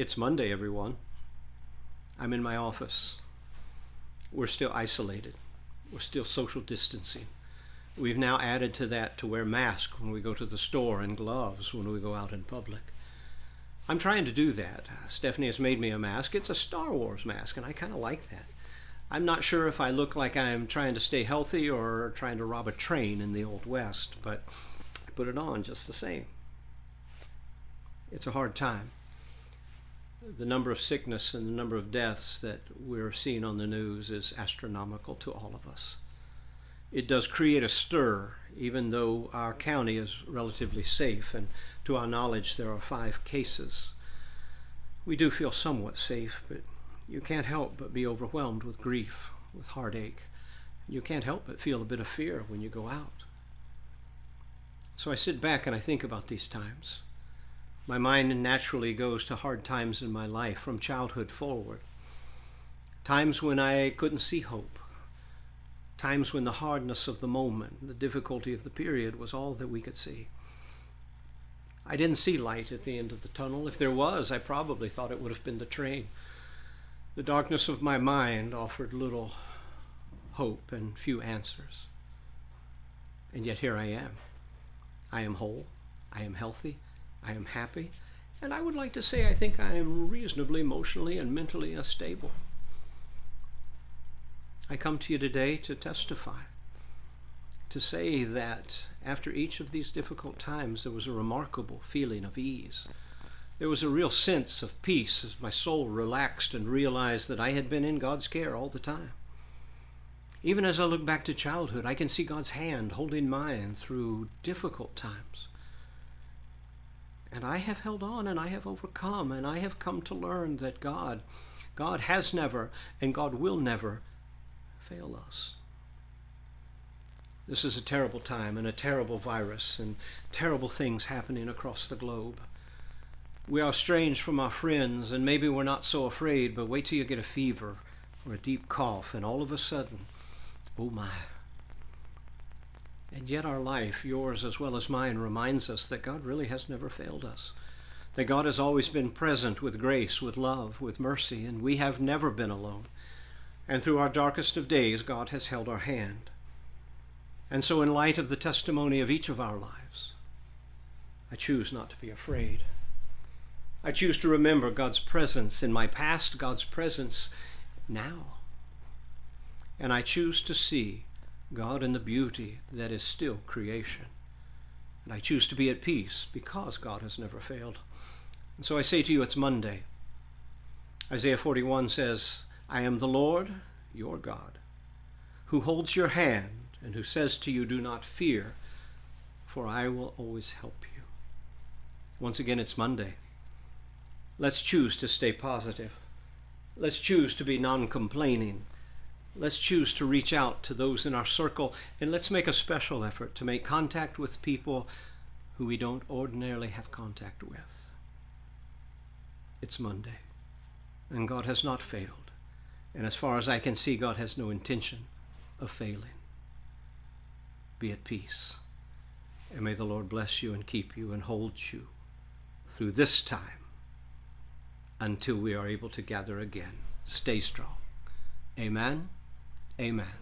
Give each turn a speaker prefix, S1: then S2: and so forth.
S1: It's Monday, everyone. I'm in my office. We're still isolated. We're still social distancing. We've now added to that to wear masks when we go to the store and gloves when we go out in public. I'm trying to do that. Stephanie has made me a mask. It's a Star Wars mask, and I kind of like that. I'm not sure if I look like I'm trying to stay healthy or trying to rob a train in the Old West, but I put it on just the same. It's a hard time. The number of sickness and the number of deaths that we're seeing on the news is astronomical to all of us. It does create a stir, even though our county is relatively safe, and to our knowledge there are 5 cases. We do feel somewhat safe, but you can't help but be overwhelmed with grief, with heartache. You can't help but feel a bit of fear when you go out. So I sit back and I think about these times. My mind naturally goes to hard times in my life from childhood forward. Times when I couldn't see hope. Times when the hardness of the moment, the difficulty of the period was all that we could see. I didn't see light at the end of the tunnel. If there was, I probably thought it would have been the train. The darkness of my mind offered little hope and few answers. And yet here I am. I am whole. I am healthy. I am happy. And I would like to say I think I am reasonably emotionally and mentally stable. I come to you today to testify, to say that after each of these difficult times there was a remarkable feeling of ease. There was a real sense of peace as my soul relaxed and realized that I had been in God's care all the time. Even as I look back to childhood, I can see God's hand holding mine through difficult times. And I have held on and I have overcome, and I have come to learn that God has never and God will never fail us. This is a terrible time and a terrible virus and terrible things happening across the globe. We are estranged from our friends, and maybe we're not so afraid, but wait till you get a fever or a deep cough and all of a sudden, oh my. And yet our life, yours as well as mine, reminds us that God really has never failed us. That God has always been present with grace, with love, with mercy, and we have never been alone. And through our darkest of days, God has held our hand. And so in light of the testimony of each of our lives, I choose not to be afraid. I choose to remember God's presence in my past, God's presence now. And I choose to see God in the beauty that is still creation. And I choose to be at peace because God has never failed. And so I say to you, it's Monday. Isaiah 41 says, I am the Lord, your God, who holds your hand and who says to you, do not fear, for I will always help you. Once again, it's Monday. Let's choose to stay positive. Let's choose to be non-complaining. Let's choose to reach out to those in our circle, and let's make a special effort to make contact with people who we don't ordinarily have contact with. It's Monday, and God has not failed. And as far as I can see, God has no intention of failing. Be at peace. And may the Lord bless you and keep you and hold you through this time until we are able to gather again. Stay strong. Amen. Amen.